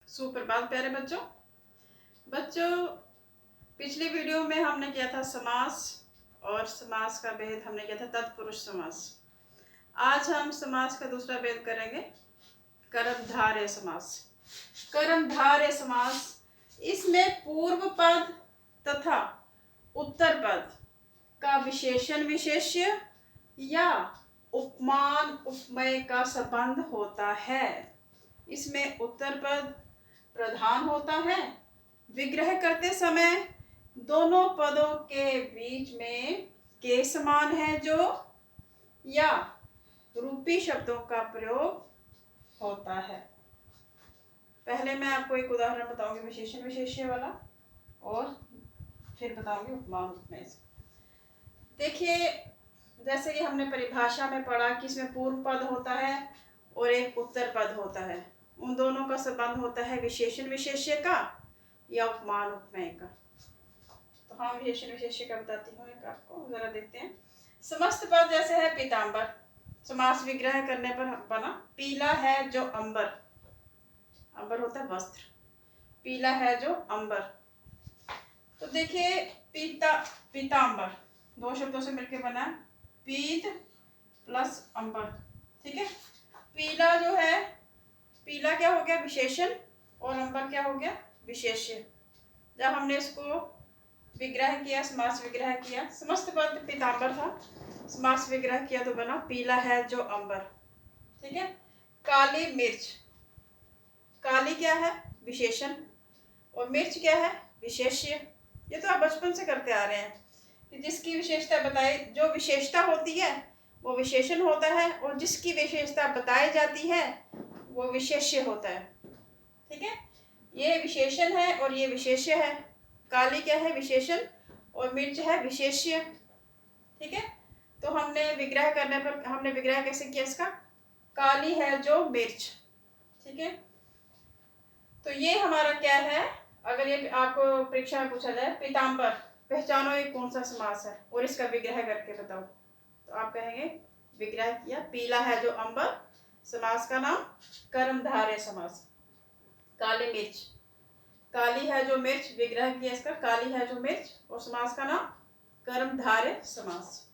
सुप्रभात प्यारे बच्चों। पिछली वीडियो में हमने किया था समास और समास का भेद हमने किया था तत्पुरुष समास। आज हम समास का दूसरा भेद करेंगे, कर्मधारय समास। कर्मधारय समास, इसमें पूर्व पद तथा उत्तर पद का विशेषण विशेष्य या उपमान उपमेय का संबंध होता है। इसमें उत्तर पद प्रधान होता है। विग्रह करते समय दोनों पदों के बीच में के समान है जो या रूपी शब्दों का प्रयोग होता है। पहले मैं आपको एक उदाहरण बताऊंगी विशेषण विशेष्य वाला और फिर बताऊंगी उपमान उपमेय से। देखिए, जैसे कि हमने परिभाषा में पढ़ा कि इसमें पूर्व पद होता है और एक उत्तर पद होता है। उन दोनों का संबंध होता है विशेषण विशेष्य का या उपमान उपमेय का। तो हाँ, विशेषण विशेष्य का बताती हूँ एक आपको, जरा देखते हैं। समस्त पद जैसे है पीतांबर, समास विग्रह करने पर बना। पीला है जो अंबर, अंबर होता है वस्त्र, पीला है जो अंबर। तो देखिए, पीतांबर दो शब्दों से मिलकर बना, पीत प्लस अंबर। ठीक है, पीला जो है, पीला क्या हो गया विशेषण और अंबर क्या हो गया विशेष्य। जब हमने इसको विग्रह किया, समास विग्रह किया, समस्त पद पीतांबर था, समास विग्रह किया तो बना पीला है जो अंबर। ठीक है, काली मिर्च, काली क्या है विशेषण और मिर्च क्या है विशेष्य। ये तो आप बचपन से करते आ रहे हैं कि जिसकी विशेषता बताई, जो विशेषता होती है वो विशेषण होता है और जिसकी विशेषता बताई जाती है वो विशेष्य होता है। ठीक है, ये विशेषण है और ये विशेष्य है। काली क्या है विशेषण और मिर्च है विशेष्य। ठीक है, तो हमने विग्रह करने पर, हमने विग्रह कैसे किया इसका, काली है जो मिर्च। ठीक है, तो ये हमारा क्या है, अगर ये आपको परीक्षा में पूछा जाए पीतांबर पहचानो ये कौन सा समास है और इसका विग्रह करके बताओ, तो आप कहेंगे विग्रह किया पीला है जो अंबर, समास का नाम कर्मधारय समास। काली मिर्च, काली है जो मिर्च, विग्रह किया इसका काली है जो मिर्च और समास का नाम कर्मधारय समास।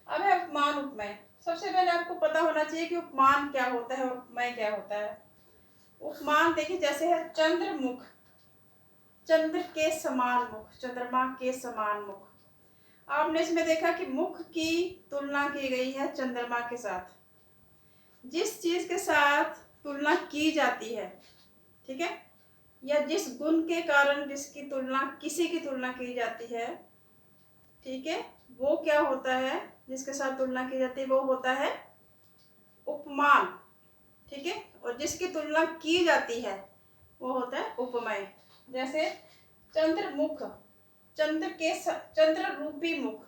अब है उपमान उपमेय। सबसे पहले आपको पता होना चाहिए कि उपमान क्या होता है और उपमेय क्या होता है। उपमान देखिए, जैसे है चंद्रमुख, चंद्र के समान मुख, चंद्रमा के समान मुख। आपने इसमें देखा कि मुख की तुलना की गई है चंद्रमा के साथ। जिस चीज के साथ तुलना की जाती है, ठीक है, या जिस गुण के कारण जिसकी तुलना, किसी की तुलना की जाती है, ठीक है, वो क्या होता है, जिसके साथ तुलना की जाती है वो होता है उपमान। ठीक है, और जिसकी तुलना की जाती है वो होता है उपमेय। जैसे चंद्रमुख, चंद्र रूपी मुख,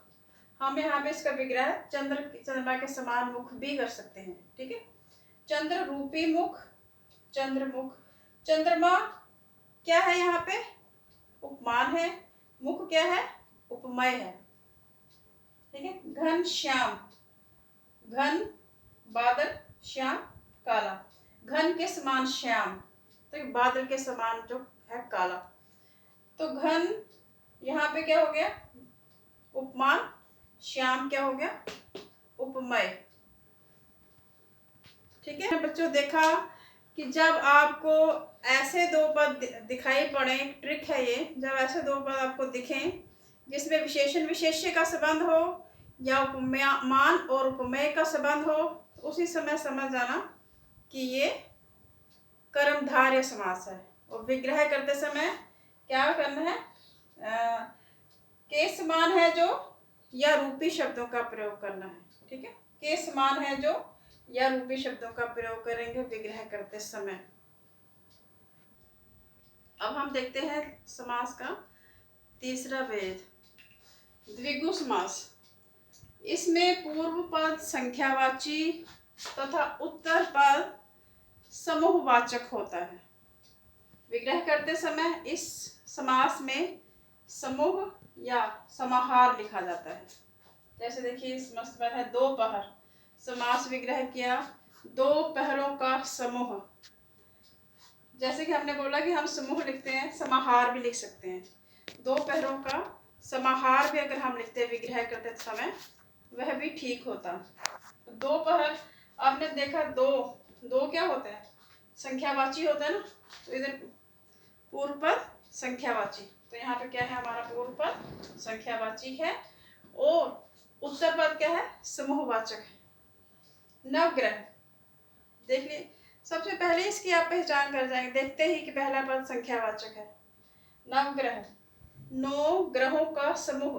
हम यहाँ पे इसका विग्रह चंद्रमा के समान मुख भी कर सकते हैं। ठीक है, चंद्र रूपी मुख, चंद्रमुख। चंद्रमा क्या है यहाँ पे उपमान है, मुख क्या है उपमेय है। ठीक है, घन श्याम, घन बादल, श्याम काला, घन के समान श्याम, तो बादल के समान जो है काला। तो घन यहाँ पे क्या हो गया उपमान, श्याम क्या हो गया उपमेय। ठीक है बच्चों, देखा कि जब आपको ऐसे दो पद दिखाई पड़े, ट्रिक है ये, जब ऐसे दो पद आपको दिखें जिसमें विशेषण विशेष्य का संबंध हो या उपमान और उपमेय का संबंध हो, उसी समय समझ जाना कि ये कर्मधारय समास है। और विग्रह करते समय क्या करना है, के समान है जो या रूपी शब्दों का प्रयोग करना है। ठीक है, के समान है जो या रूपी शब्दों का प्रयोग करेंगे विग्रह करते समय। अब हम देखते हैं समास का तीसरा भेद, द्विगु समास। इसमें पूर्व पद संख्यावाची तथा उत्तर पद समूहवाचक होता है। विग्रह करते समय इस समास में समूह या समाहार लिखा जाता है। जैसे देखिए, समस्त पद है दोपहर, समास विग्रह किया दो पहरों का समूह। जैसे कि हमने बोला कि हम समूह लिखते हैं, समाहार भी लिख सकते हैं। दो पहरों का समाहार भी अगर हम लिखते हैं विग्रह करते समय वह भी ठीक होता। दो पहर आपने देखा, दो दो क्या होता है, संख्यावाची होता है ना। तो इधर पूर्व पद संख्यावाची, तो यहाँ पे क्या है हमारा पूर्व पद संख्यावाची है और उत्तर पद क्या है, समूहवाचक है। नवग्रह देख ली, सबसे पहले इसकी आप पहचान कर जाएंगे देखते ही कि पहला पद संख्यावाचक है। नवग्रह, 9 ग्रहों का समूह,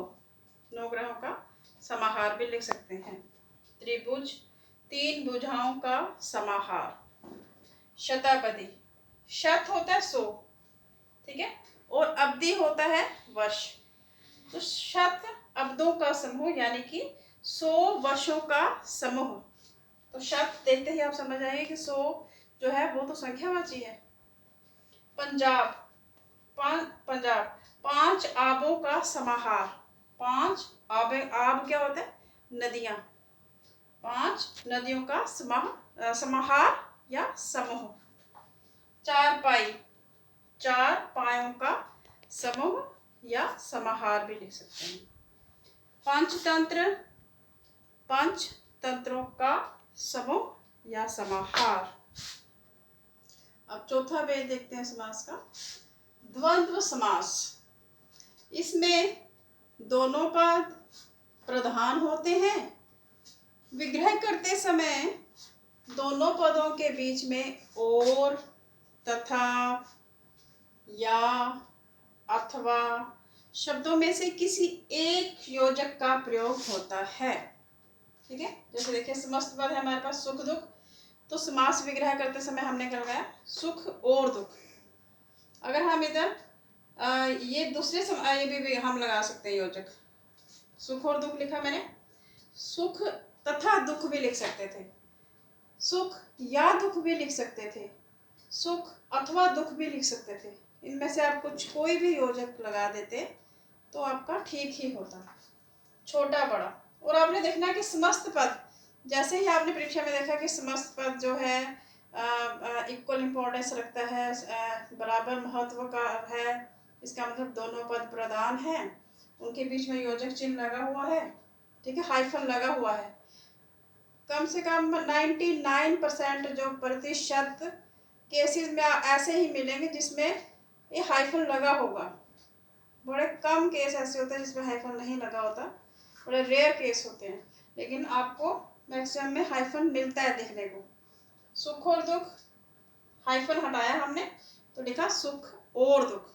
9 ग्रहों का समाहार भी लिख सकते हैं। त्रिभुज, 3 भुजाओं का समाहार। शताब्दी, शत होता है 100, ठीक है, और अवधि होता है वर्ष। तो शत अब्दों का समूह यानी कि 100 वर्षों का समूह। तो शत देखते ही आप समझ आएंगे कि 100 जो है वो तो संख्यावाची है। पंजाब, पंजाब, 5 आबों का समाहार। 5 आबे, आब क्या होता है, नदियां, 5 नदियों का समाहार या समूह। चारपाई, 4 पायों का समूह या समाहार भी लिख सकते हैं। पंचतंत्र, 5 तंत्रों का समूह या समाहार। अब चौथा भेद देखते हैं समास का, द्वंद्व समास। इसमें दोनों पद प्रधान होते हैं। विग्रह करते समय दोनों पदों के बीच में और, तथा, या, अथवा शब्दों में से किसी एक योजक का प्रयोग होता है। ठीक है, जैसे देखिए समस्त पद है हमारे पास सुख दुख, तो समास विग्रह करते समय हमने क्या लगाया, सुख और दुख। अगर हम इधर ये दूसरे ये भी हम लगा सकते हैं योजक, सुख और दुख लिखा मैंने, सुख तथा दुख भी लिख सकते थे, सुख या दुख भी लिख सकते थे, सुख अथवा दुख भी लिख सकते थे। इनमें से आप कुछ कोई भी योजक लगा देते तो आपका ठीक ही होता। छोटा बड़ा, और आपने देखना कि समस्त पद, जैसे ही आपने परीक्षा में देखा कि समस्त पद जो है इक्वल इम्पोर्टेंस रखता है, बराबर महत्व का है, इसका मतलब दोनों पद प्रधान हैं, उनके बीच में योजक चिन्ह लगा हुआ है, ठीक है, हाइफन लगा हुआ है। कम से कम 99% जो प्रतिशत केसेस में ऐसे ही मिलेंगे जिसमें ये हाइफन लगा होगा। बड़े कम केस ऐसे होते हैं जिसमें हाइफन नहीं लगा होता, बड़े रेयर केस होते हैं, लेकिन आपको मैक्सिमम में हाइफन मिलता है देखने को। सुख और दुख, हाइफन हटाया हमने तो लिखा सुख और दुख।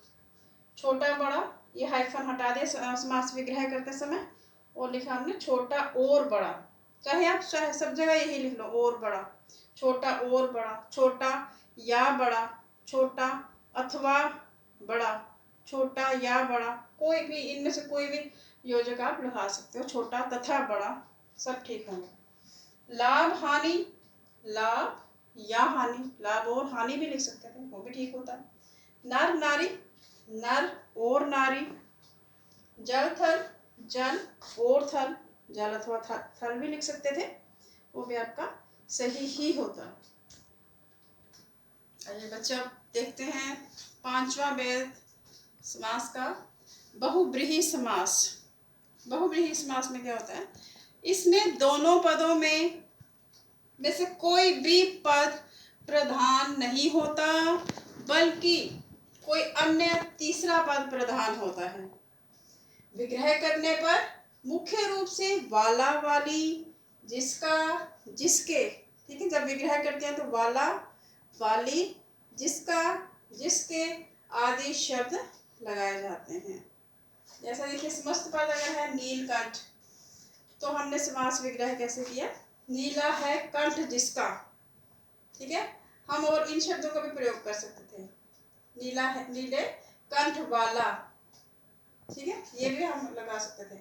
छोटा बड़ा, ये हाइफन हटा दिए समास विग्रह करते समय, और लिखा हमने छोटा और बड़ा। चाहे आप सब जगह यही लिख लो, और बड़ा, छोटा और बड़ा, छोटा या बड़ा, छोटा अथवा बड़ा, छोटा या बड़ा, कोई भी इनमें से कोई भी योजक आप लगा सकते हो, छोटा तथा बड़ा सब ठीक होंगे। लाभ हानि, लाभ या हानि, लाभ और हानि भी लिख सकते थे, वो भी ठीक होता है। नर नारी, नर और नारी। जल थल, जल और थल, जल अथवा थल भी लिख सकते थे, वो भी आपका सही ही होता। आइए बच्चे अब देखते हैं 5वां भेद समास का, बहुब्रीहि समास। बहुब्रीहि समास में क्या होता है, इसमें दोनों पदों में से कोई भी पद प्रधान नहीं होता, बल्कि कोई अन्य तीसरा पद प्रधान होता है। विग्रह करने पर मुख्य रूप से वाला वाली, जिसका जिसके, ठीक है, जब विग्रह करते हैं तो वाला वाली, जिसका जिसके आदि शब्द लगाए जाते हैं। जैसा देखिए समस्त पद अगर है नीलकंठ, तो हमने समास विग्रह कैसे किया, नीला है कंठ जिसका, ठीक है, हम और इन शब्दों का भी प्रयोग कर सकते थे, नीला है, नीले कंठ वाला, ठीक है, ये भी हम लगा सकते थे।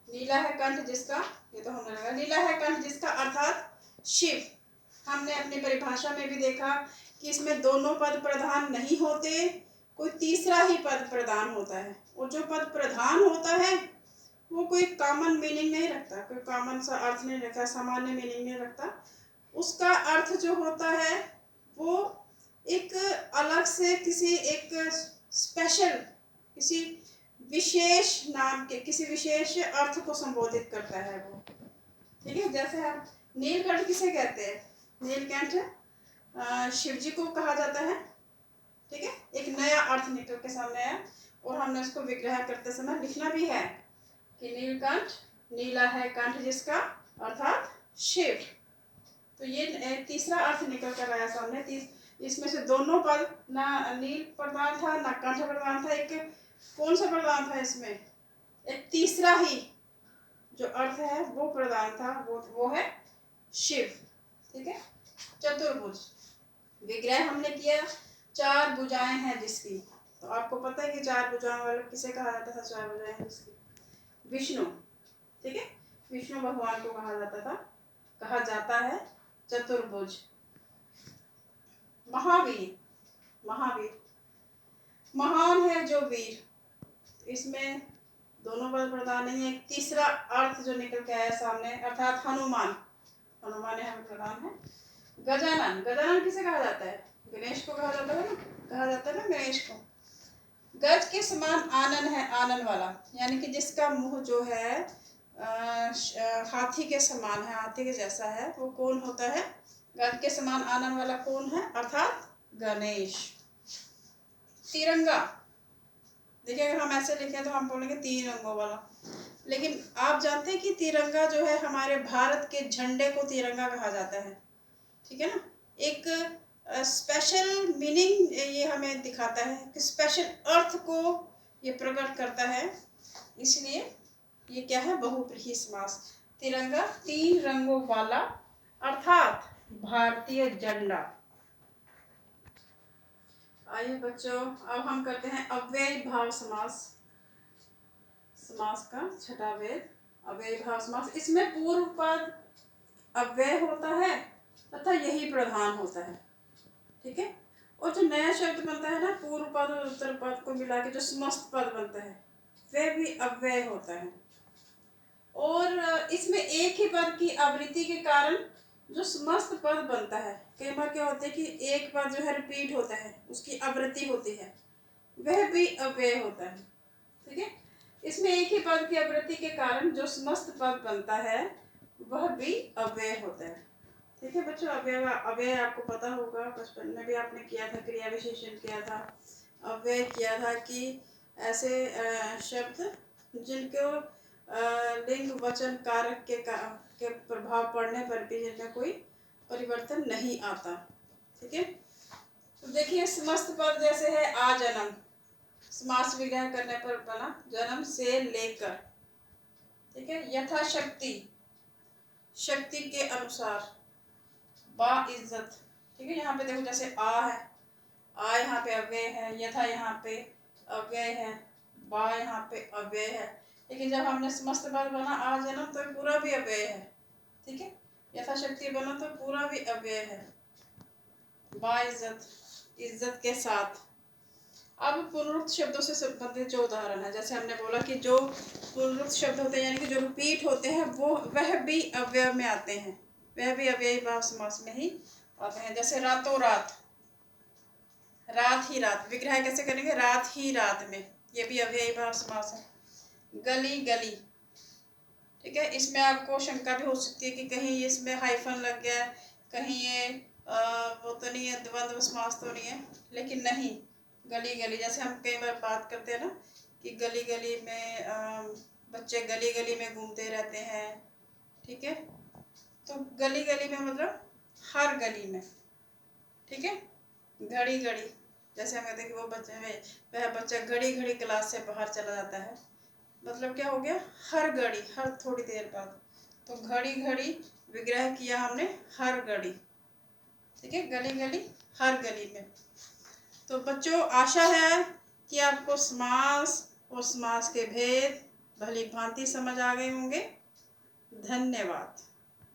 नीला है कंठ जिसका, ये तो हमने लगा, नीला है कंठ जिसका अर्थात शिव। हमने अपनी परिभाषा में भी देखा कि इसमें दोनों पद प्रधान नहीं होते, कोई तीसरा ही पद प्रधान होता है, और जो पद प्रधान होता है वो कोई कॉमन मीनिंग नहीं रखता, कोई कॉमन सा अर्थ नहीं रखता, सामान्य मीनिंग नहीं रखता, उसका अर्थ जो होता है वो एक अलग से किसी एक स्पेशल, किसी विशेष नाम के, किसी विशेष अर्थ को संबोधित करता है वो। ठीक है, जैसे हम नीलकंठ किसे कहते हैं? नीलकंठ शिव जी को कहा जाता है। ठीक है, एक नया अर्थ निकल के सामने आया और हमने उसको विग्रह करते समय लिखना भी है कि नीलकंठ, नीला है कंठ जिसका, अर्थात शिव। तो ये तीसरा अर्थ निकल कर आया सामने। इसमें से दोनों पद, ना नील प्रधान था ना कंठ प्रधान था, एक कौन सा प्रधान था इसमें? एक तीसरा ही जो अर्थ है वो प्रधान था, वो है शिव। ठीक है, चतुर्भुज विग्रह हमने किया, 4 भुजाएं हैं जिसकी। तो आपको पता है कि 4 भुजाओं वाले किसे कहा जाता था? 4 भुजाएं हैं जिसकी, विष्णु। ठीक है, विष्णु भगवान को कहा जाता है चतुर्भुज। महावीर, महावीर महान है जो वीर। इसमें दोनों पद प्रधान नहीं है। एक तीसरा अर्थ जो निकल के आया सामने, अर्थात हनुमान, हनुमान यहाँ प्रधान है। गजानन, गजानन किसे कहा जाता है? गणेश को कहा जाता है ना, गणेश को। गज के समान आनन है, आनन वाला, यानी कि जिसका मुंह जो है हाथी के समान है, हाथी के जैसा है, वो कौन होता है? गज के समान आनन वाला कौन है? अर्थात गणेश। तिरंगा, देखिए अगर हम ऐसे लिखें तो हम बोलेंगे 3 रंगों वाला, लेकिन आप जानते हैं कि तिरंगा जो है, हमारे भारत के झंडे को तिरंगा कहा जाता है। ठीक है ना, एक स्पेशल मीनिंग ये हमें दिखाता है कि स्पेशल अर्थ को ये प्रकट करता है, इसलिए ये क्या है? बहुव्रीहि समास। तिरंगा 3 रंगों वाला, अर्थात भारतीय झंडा। आइए बच्चों, अब हम करते हैं अव्ययी भाव समास। समास का छठा वेद अव्ययी भाव समास। इसमें पूर्व पद अव्यय होता है तथा यही प्रधान होता है। ठीक है, और जो नया शब्द बनता है ना, पूर्व पद और उत्तर पद को मिला के जो समस्त पद बनता है, वह भी अव्यय होता है। और इसमें एक ही पद की आवृत्ति के कारण जो समस्त पद बनता है, कई बार क्या होता है कि एक पद जो है रिपीट होता है, उसकी आवृत्ति होती है, वह भी अव्यय होता है। ठीक है, इसमें एक ही पद की आवृत्ति के कारण जो समस्त पद बनता है वह भी अव्यय होता है। ठीक है बच्चों, अव्यय आपको पता होगा, बचपन में भी आपने किया था, क्रिया विशेषण किया था, अव्यय किया था कि ऐसे शब्द जिनको लिंग वचन कारक के प्रभाव पड़ने पर भी जिनमें कोई परिवर्तन नहीं आता। ठीक है, तो देखिए समस्त पद जैसे है आजन्म, समास विग्रह करने पर बना जन्म से लेकर। ठीक है, यथाशक्ति, शक्ति के अनुसार। बाइज्जत, ठीक है, यहाँ पे देखो जैसे आ है, आ यहाँ पे अव्यय है, यथा यहाँ पे अव्यय है, बा यहाँ पे अव्यय है, लेकिन जब हमने समस्त पद बना आ जन्म तो पूरा भी अव्यय है। ठीक है, यथाशक्ति बना तो पूरा भी अव्यय है। बाइज्जत, इज्जत के साथ। अब पुनरुक्त शब्दों से संबंधित जो उदाहरण है, जैसे हमने बोला कि जो पुनरुक्त शब्द होते हैं, यानी कि जो रिपीट होते हैं, वह भी अव्यय में आते हैं, वह भी अव्ययी भाव समास में ही आते हैं। जैसे रातों रात, रात ही रात, विग्रह कैसे करेंगे? रात ही रात में, ये भी अव्ययी भाव समास है। गली गली, ठीक है, इसमें आपको शंका भी हो सकती है कि कहीं इसमें हाइफन लग गया है, कहीं ये वो तो नहीं है, द्वंद्व समास तो नहीं है, लेकिन नहीं, गली गली, जैसे हम कई बार बात करते हैं ना कि गली गली में बच्चे गली गली में घूमते रहते हैं। ठीक है, तो गली गली में मतलब हर गली में। ठीक है, घड़ी घड़ी, जैसे हम कहते हैं कि वो बच्चे में वह बच्चा घड़ी घड़ी क्लास से बाहर चला जाता है, मतलब क्या हो गया? हर घड़ी, हर थोड़ी देर बाद। तो घड़ी घड़ी विग्रह किया हमने हर घड़ी। ठीक है, गली गली हर गली में। तो बच्चों आशा है कि आपको समास और समास के भेद भली भांति समझ आ गए होंगे। धन्यवाद।